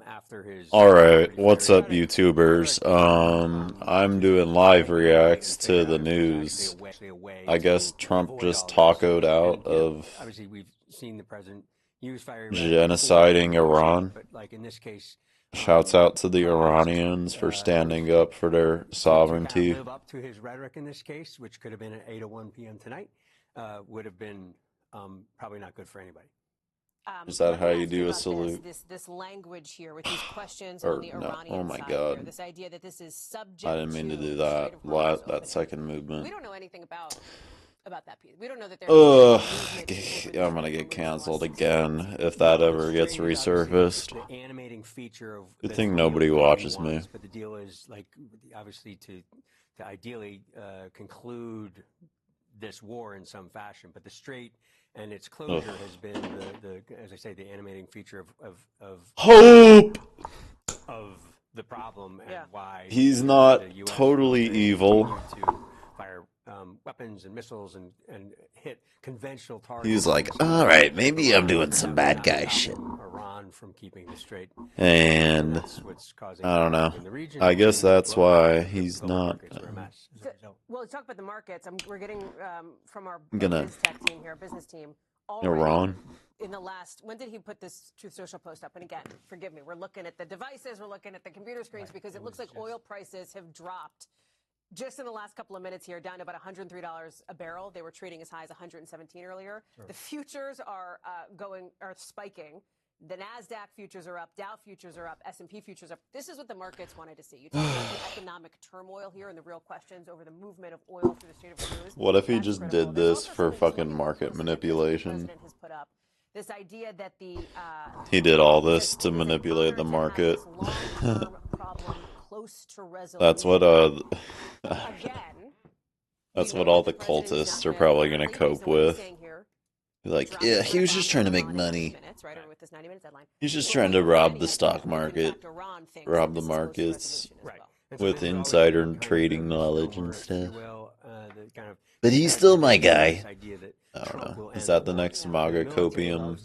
after his Alright, pretty what's fiery up, outing. YouTubers? I'm You know, doing live the way reacts this played to out, the it was actually news. a way I guess to Trump avoid just all this. tacoed out And of obviously we've seen the president use fiery rhetoric before to genociding negotiate, Iran. but like in this case, Shouts out to the Trump asked Iranians for standing if up for their to kind of sovereignty. live up to his rhetoric in this case, which could have been at 8:01 p.m. tonight, would have been probably not good for anybody. Is that Let how me you ask you do a about salute? this language here with these questions on Or the no? Oh Iranian my side here. God. This idea that this is I subject didn't mean to do to the Strait that. of Hormuz That opening. second We movement. don't know anything about that piece. We don't know that there has been Ugh, movement over the Strait I'm of gonna get Hormuz in the last canceled 60 days. again if that Well, the ever gets Strait is obviously resurfaced. the animating feature of Good that thing the deal nobody clearly watches me. wants, but the deal is like obviously to ideally conclude this war in some fashion. But the Strait and its closure Ugh. has been as I say, the animating feature Hope! of the problem and why He's the not U.S. totally evil. to fire weapons and missiles and hit conventional targets. He's like, alright, maybe I'm doing some bad guy shit. Iran from keeping the Strait. And That's what's causing I don't know. in the region. I guess that's why The he's global not. markets are a mess as a result. Well, let's talk about the markets. We're getting from our Gonna biz tech team here, our business team, already Iran. in the last, when did he put this Truth Social post up? And again, forgive me, we're looking at the devices, we're looking at the computer screens because it looks like oil prices have dropped just in the last couple of minutes here, down to about $103 a barrel. They were trading as high as 117 earlier. Sure. The futures are spiking. The NASDAQ futures are up, Dow futures are up, S&P futures are up. This is what the markets wanted to see. You talk about the economic turmoil here and the real questions over the movement of oil through the Strait of Hormuz. What if he That's just critical. did There's this also for something fucking really market implicit that manipulation? the president has put up. This idea that He did all this to manipulate the market. Close to That's what again, that's what all the cultists are probably gonna cope with. Like, yeah, he was just trying to make money. He's just trying to rob the stock market, rob the markets with insider trading knowledge and stuff. But he's still my guy. I don't know. Is that the next MAGA copium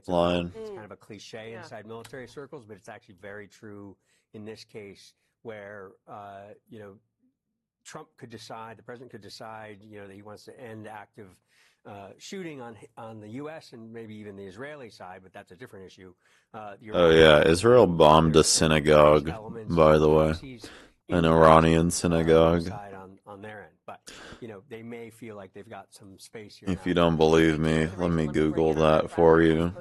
line? It's kind of a cliche inside military circles, but it's actually very true in this case where, Trump could decide, the president could decide, that he wants to end active shooting on the U.S. and maybe even the Israeli side, but that's a different issue. Oh yeah, Israel bombed a synagogue, by the way, an Iranian synagogue. On their end, but they may feel like they've got some space here. If you don't believe me, let me Google that for you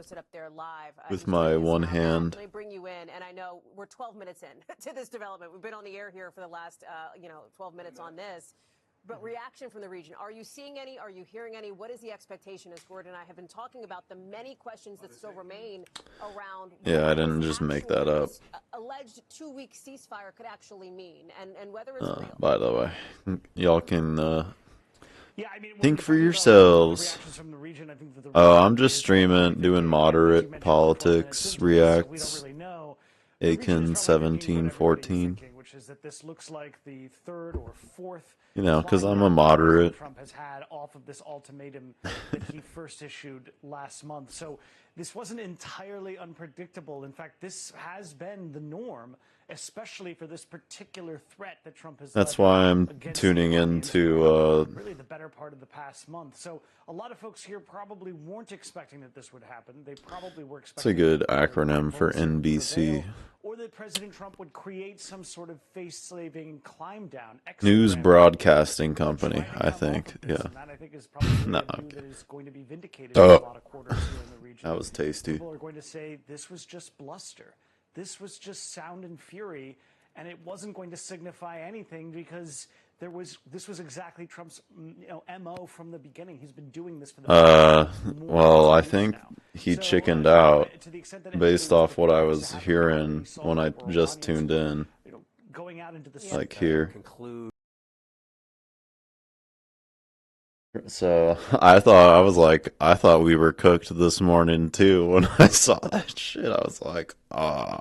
with my one hand. Let me bring you in, and I know we're 12 minutes in to this development. We've been on the air here for the last 12 minutes on this. But reaction from the region, are you seeing any? Are you hearing any? What is the expectation, as Gordon and I have been talking about, the many questions that still remain around? Yeah, I didn't just make that up. Alleged 2-week ceasefire could actually mean, and whether it's real. By the way, y'all can think for yourselves. Oh, I'm just streaming, doing moderate politics reacts. Akin 1714. Which is that this looks like the third or fourth, because I'm a moderate. Trump has had off of this ultimatum that he first issued last month. So this wasn't entirely unpredictable. In fact, this has been the norm, especially for this particular threat that Trump has. That's why I'm tuning into really the better part of the past month. So a lot of folks here probably weren't expecting that this would happen. They probably were expecting. It's a good acronym for NBC. Or that President Trump would create some sort of face-saving climb down. News Broadcasting Company, I think. Yeah. That I think is probably No, a view that is going to be vindicated in a lot of quarters here in the region. That was tasty. People are going to say this was just bluster. This was just sound and fury, and it wasn't going to signify anything because this was exactly Trump's MO from the beginning. He's been doing this for the past well, I think he chickened out based off what I was hearing when I just tuned in. Going out into the like here. So I thought we were cooked this morning too. When I saw that shit, I was like, oh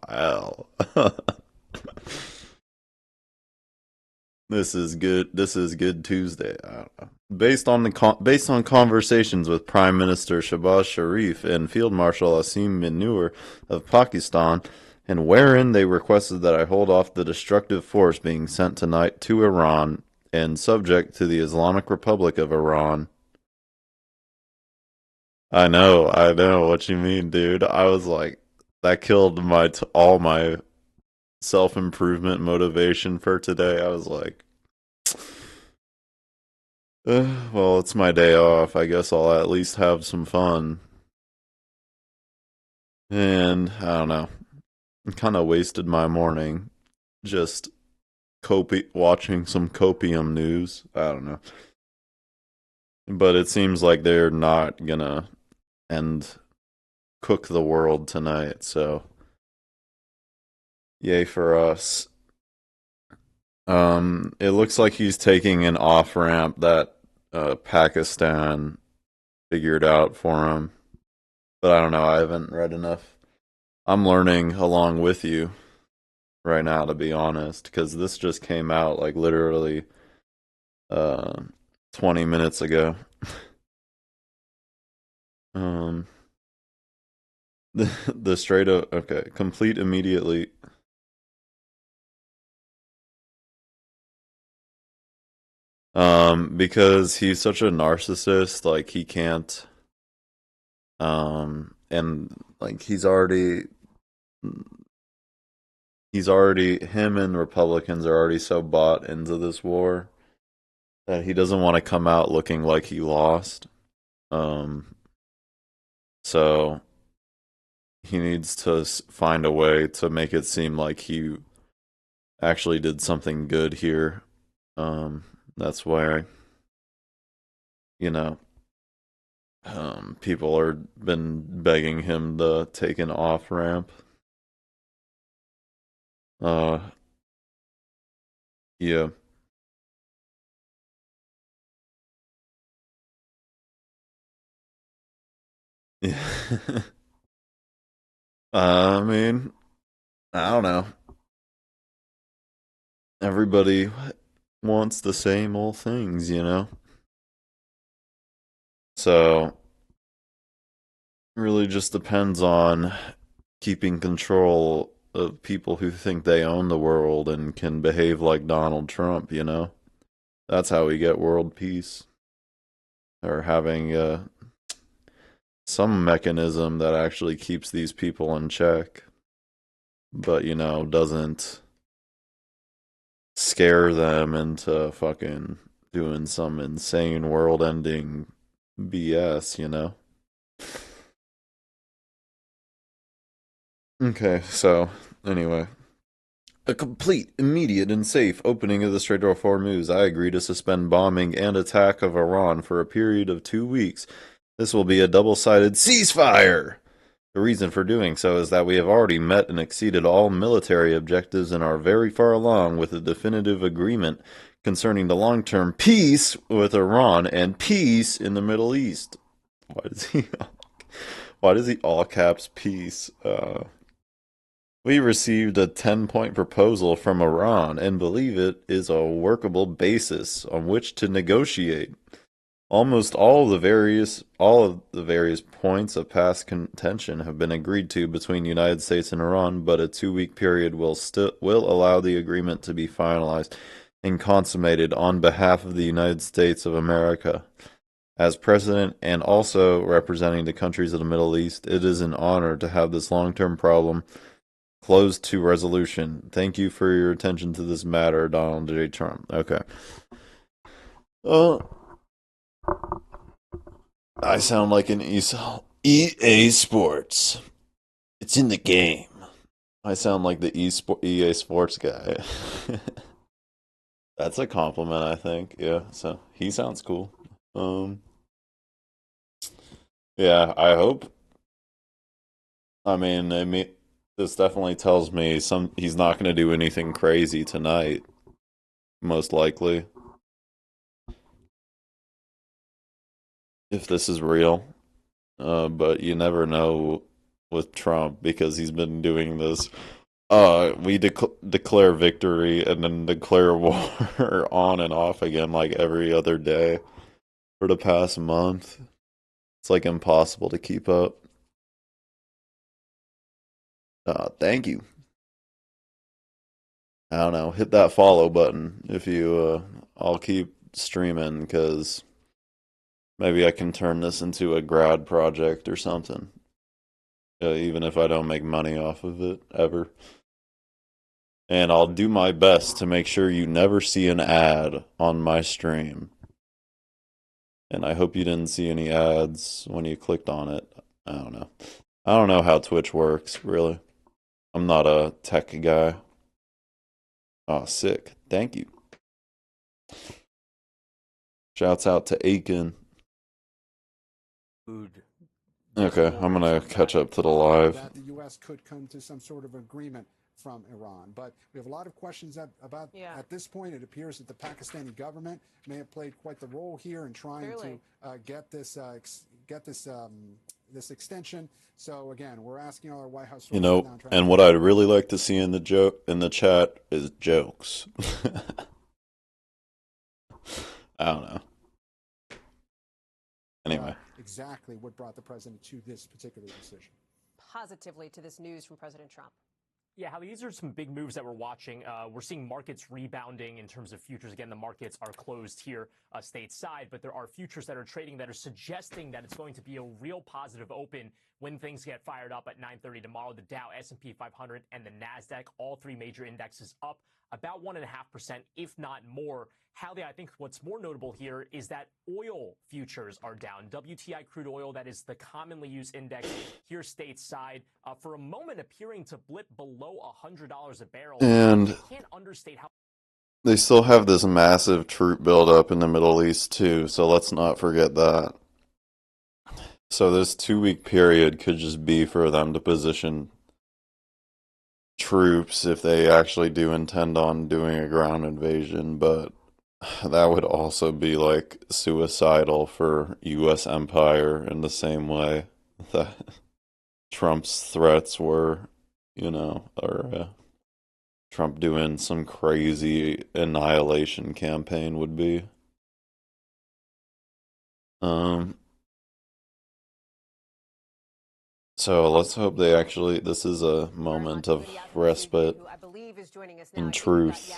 hell. This is good. This is good Tuesday. I don't know. Based on conversations with Prime Minister Shehbaz Sharif and Field Marshal Asim Munir of Pakistan, and wherein they requested that I hold off the destructive force being sent tonight to Iran and subject to the Islamic Republic of Iran. I know what you mean, dude. I was like, that killed all my self-improvement motivation for today. I was like, well, it's my day off. I guess I'll at least have some fun. And I don't know. Kind of wasted my morning just watching some copium news. I don't know. But it seems like they're not gonna end cook the world tonight, so yay for us. It looks like he's taking an off ramp that Pakistan figured out for him. But I don't know, I haven't read enough. I'm learning along with you right now, to be honest, because this just came out like literally 20 minutes ago. The straight up, okay, complete immediately. Because he's such a narcissist, like he can't, and like him and Republicans are already so bought into this war that he doesn't want to come out looking like he lost. So he needs to find a way to make it seem like he actually did something good here. That's why, you know, people are been begging him to take an off ramp. Yeah. Yeah. I mean, I don't know. Everybody wants the same old things, you know? So, really just depends on keeping control of people who think they own the world and can behave like Donald Trump, you know? That's how we get world peace. Or having some mechanism that actually keeps these people in check, but, you know, doesn't scare them into fucking doing some insane world ending BS, you know? Okay, so anyway. A complete, immediate, and safe opening of the Strait of Hormuz. I agree to suspend bombing and attack of Iran for a period of 2 weeks. This will be a double-sided ceasefire. The reason for doing so is that we have already met and exceeded all military objectives and are very far along with a definitive agreement concerning the long-term peace with Iran and peace in the Middle East. Why does he all caps peace? We received a 10-point proposal from Iran and believe it is a workable basis on which to negotiate. Almost all of the various points of past contention have been agreed to between the United States and Iran, but a 2-week period will allow the agreement to be finalized and consummated on behalf of the United States of America. As president and also representing the countries of the Middle East, it is an honor to have this long-term problem closed to resolution. Thank you for your attention to this matter, Donald J. Trump. Okay. I sound like an EA Sports. It's in the game. I sound like the EA Sports guy. That's a compliment, I think. Yeah, so he sounds cool. Yeah, I hope. I mean, this definitely tells me he's not going to do anything crazy tonight. Most likely. If this is real. But you never know with Trump because he's been doing this We declare victory and then declare war on and off again like every other day for the past month. It's like impossible to keep up. Thank you. I don't know. Hit that follow button if you. I'll keep streaming because maybe I can turn this into a grad project or something. Even if I don't make money off of it ever. And I'll do my best to make sure you never see an ad on my stream. And I hope you didn't see any ads when you clicked on it. I don't know. I don't know how Twitch works, really. I'm not a tech guy. Oh, sick. Thank you. Shouts out to Aiken. Okay, I'm gonna catch up to the live. That the U.S. could come to some sort of agreement from Iran, but we have a lot of questions about. At this point, it appears that the Pakistani government may have played quite the role here in trying to get this this extension. So again, we're asking all our White House. And what I'd really like to see in the chat is jokes. I don't know. Anyway. Exactly what brought the president to this particular decision. Positively to this news from President Trump. Yeah, Howie, these are some big moves that we're watching. We're seeing markets rebounding in terms of futures. Again, the markets are closed here stateside, but there are futures that are trading that are suggesting that it's going to be a real positive open when things get fired up at 9:30 tomorrow. The Dow, S&P 500, and the NASDAQ, all three major indexes up about 1.5%, if not more. Howie, I think what's more notable here is that oil futures are down. WTI crude oil, that is the commonly used index here stateside, for a moment appearing to blip below $100 a barrel. And I can't understate how they still have this massive troop buildup in the Middle East too, so let's not forget that. So this 2-week period could just be for them to position troops if they actually do intend on doing a ground invasion, but that would also be like suicidal for U.S. empire in the same way that Trump's threats were, or Trump doing some crazy annihilation campaign would be. So let's hope this is a moment of respite and truth.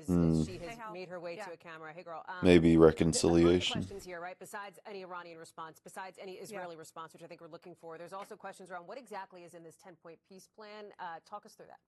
She has made her way to a camera. Hey, girl. Maybe reconciliation. Questions here, right? Besides any Iranian response, besides any Israeli response, which I think we're looking for, there's also questions around what exactly is in this 10-point peace plan. Talk us through that.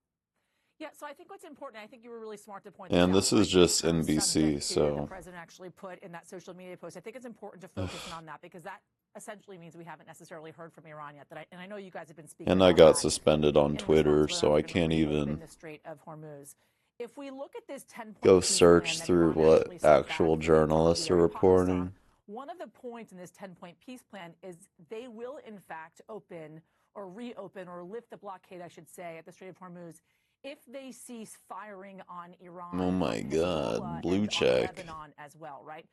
Yeah, so I think what's important, I think you were really smart to point this out. And this is just NBC, so the president actually put in that social media post. I think it's important to focus in on that because that essentially means we haven't necessarily heard from Iran yet. And I know you guys have been speaking. And I got suspended on Twitter, so I can't even the Strait of Hormuz. If we look at this 10-point go search through what actual journalists are reporting. One of the points in this 10-point peace plan is they will, in fact, open or reopen or lift the blockade, I should say, at the Strait of Hormuz if they cease firing on Iran. Oh my God, blue check. Lebanon as well, right?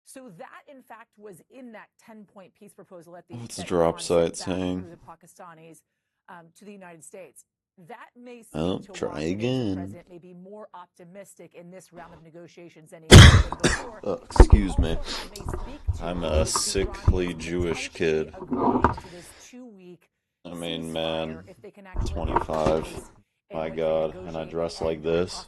So that, in fact, was in that 10-point peace proposal at the What's the drop site saying? The Pakistanis to the United States. That may seem Oh, to try the again. president may be more optimistic in this round of negotiations than he was before. Oh, excuse me. I'm a sickly Jewish kid. I mean, man, 25. My God, and I dress like this.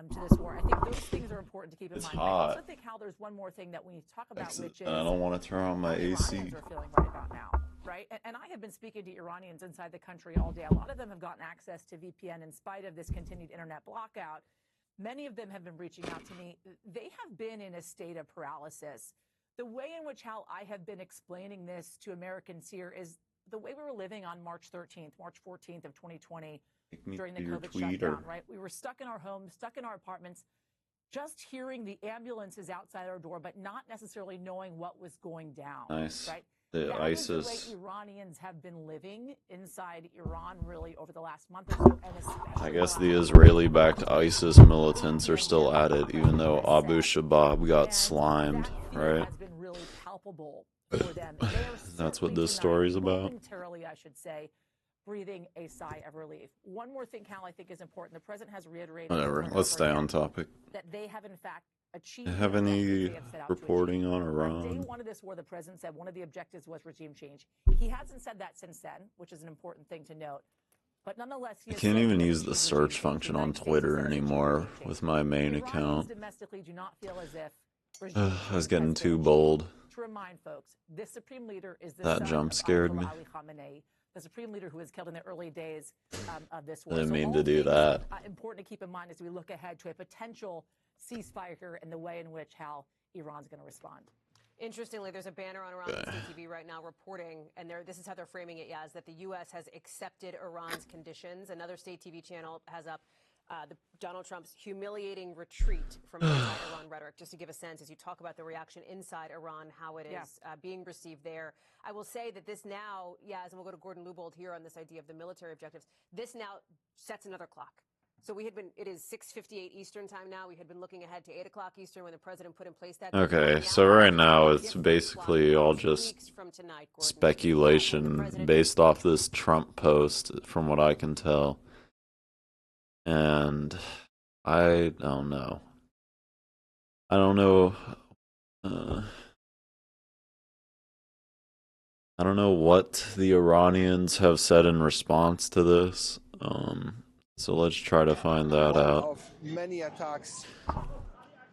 To this war. I think those things are important to keep in mind. Hot. I also think how there's one more thing that we need to talk about, which is I don't want to turn on my AC. Iranians are feeling right about now, right? And I have been speaking to Iranians inside the country all day. A lot of them have gotten access to VPN in spite of this continued internet blockout. Many of them have been reaching out to me. They have been in a state of paralysis. The way in which how I have been explaining this to Americans here is the way we were living on March 13th, March 14th of 2020 during the COVID shutdown, right? We were stuck in our homes, stuck in our apartments, just hearing the ambulances outside our door, but not necessarily knowing what was going down. Nice. Right? The that ISIS. is the way Iranians have been living inside Iran really over the last month or so. And I guess the Israeli-backed ISIS militants are still at it, even though Abu Shabab got slimed, right? Has been really palpable for them. That's what this story's about. Momentarily, I should say, breathing a sigh of relief. One more thing, Cal, I think is important. The president has reiterated. Whatever. Let's stay on topic. That they have, in fact, achieved. Have any reporting on Iran? On day one of this war, the president said one of the objectives was regime change. He hasn't said that since then, which is an important thing to note. But nonetheless, I can't even use the search function on Twitter anymore with my main account. Domestically do not feel as if I was getting too bold. To remind folks, this supreme leader is the that jump scared me. The supreme leader who was killed in the early days of this war. I didn't mean to do that. Important to keep in mind as we look ahead to a potential ceasefire and the way in which how Iran's going to respond. Interestingly, there's a banner on Iran's state TV right now reporting, and this is how they're framing it, Yaz, that the U.S. has accepted Iran's conditions. Another state TV channel has up Donald Trump's humiliating retreat from anti-Iran rhetoric, just to give a sense as you talk about the reaction inside Iran, how it is being received there. I will say that this now, Yaz, and we'll go to Gordon Lubold here on this idea of the military objectives, this now sets another clock. So it is 6:58 Eastern time now. We had been looking ahead to 8 o'clock Eastern when the president put in place that. Okay, so right now it's basically all just speculation based off this Trump post, from what I can tell. And I don't know. I don't know what the Iranians have said in response to this. So let's try to find that out. Of many attacks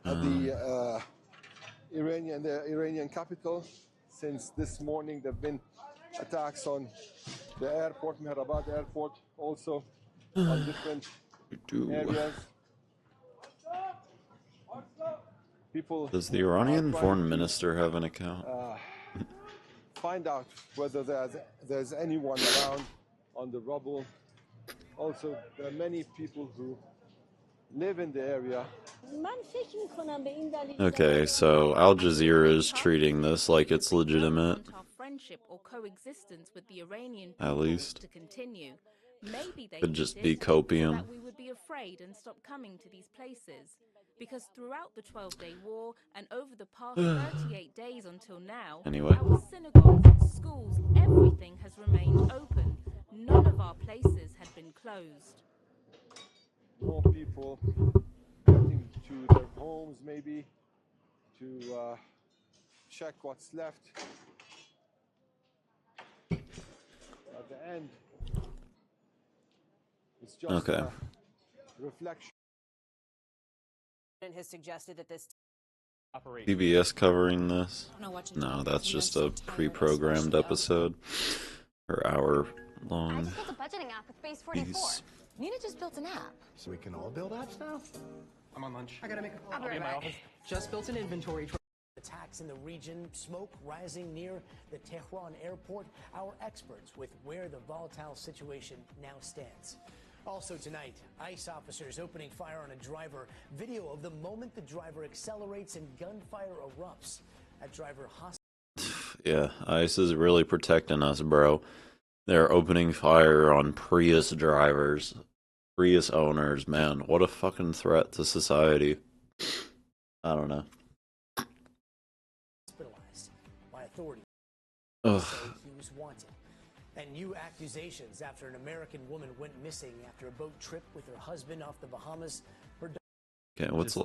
at the Iranian capital. Since this morning, there have been attacks on the airport, Mehrabad airport, also on different areas. Does the Iranian foreign minister have an account? Find out whether there's anyone around on the rubble. Also, there are many people who live in the area. Okay, so Al Jazeera is treating this like it's legitimate. At least. Could just be copium. We would be afraid and stop coming to these places. Because throughout the 12-day war and over the past 38 days until now, anyway. Our synagogues, schools, everything has remained open. None of our places had been closed. More people getting to their homes, maybe, to check what's left. At the end, it's just a reflection. Has suggested that this PBS covering this? No, that's just a pre-programmed episode. Or hour long. I just built a budgeting app with Base 44. Nina just built an app. So we can all build apps now? I'm on lunch. I gotta make a call. I'll be right back. Just built an inventory. Attacks in the region, smoke rising near the Tehran airport. Our experts with where the volatile situation now stands. Also tonight, ICE officers opening fire on a driver. Video of the moment the driver accelerates and gunfire erupts. That driver Yeah, ICE is really protecting us, bro. They're opening fire on Prius drivers, Prius owners. Man, what a fucking threat to society. I don't know. Hospitalized by authorities. Ugh. He was wanted. And new accusations after an American woman went missing after a boat trip with her husband off the Bahamas. Okay, what's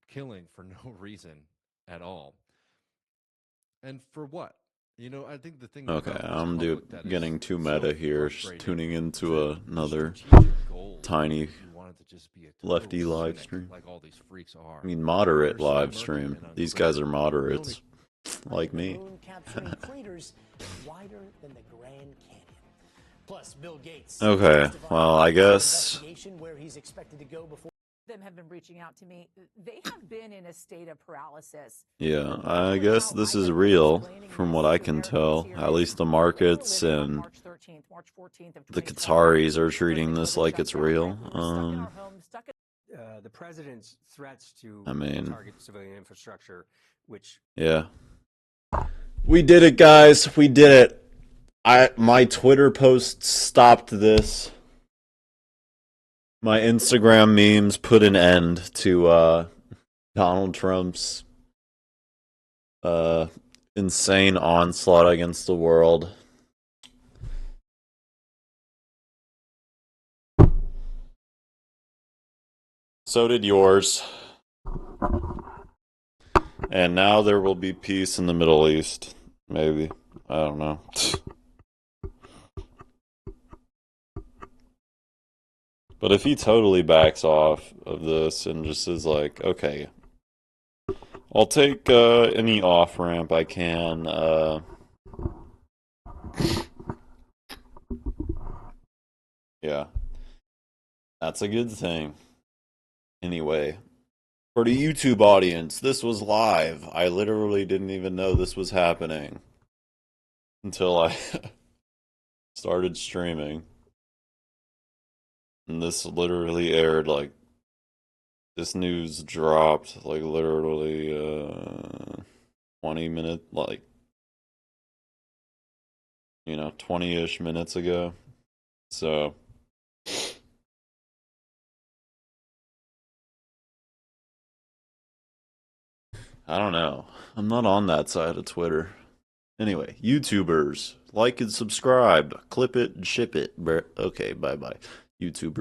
killing for no reason at all. And for what? You know, I think the thing. Okay, I'm getting too meta here, tuning into another tiny lefty live stream. Like all these freaks are. I mean, moderate live stream. These guys are moderates, like me. Capturing craters wider than the Grand Canyon. Plus, Bill Gates. Okay, well, I guess. Where he's expected to go before. Them have been reaching out to me. They have been in a state of paralysis. Yeah, I guess this is real from what I can tell. At least the markets and the Qataris are treating this like it's real. The president's threats to target civilian infrastructure, which yeah, we did it, guys. We did it. My Twitter post stopped this. My Instagram memes put an end to Donald Trump's insane onslaught against the world. So did yours. And now there will be peace in the Middle East. Maybe. I don't know. But if he totally backs off of this and just is like, okay, I'll take any off-ramp I can. Yeah. That's a good thing. Anyway, for the YouTube audience, this was live. I literally didn't even know this was happening until I started streaming. And this literally aired like, this news dropped like literally 20 minutes, like, 20-ish minutes ago. So I don't know. I'm not on that side of Twitter. Anyway, YouTubers, like and subscribe. Clip it and ship it. Okay, bye-bye. YouTubers.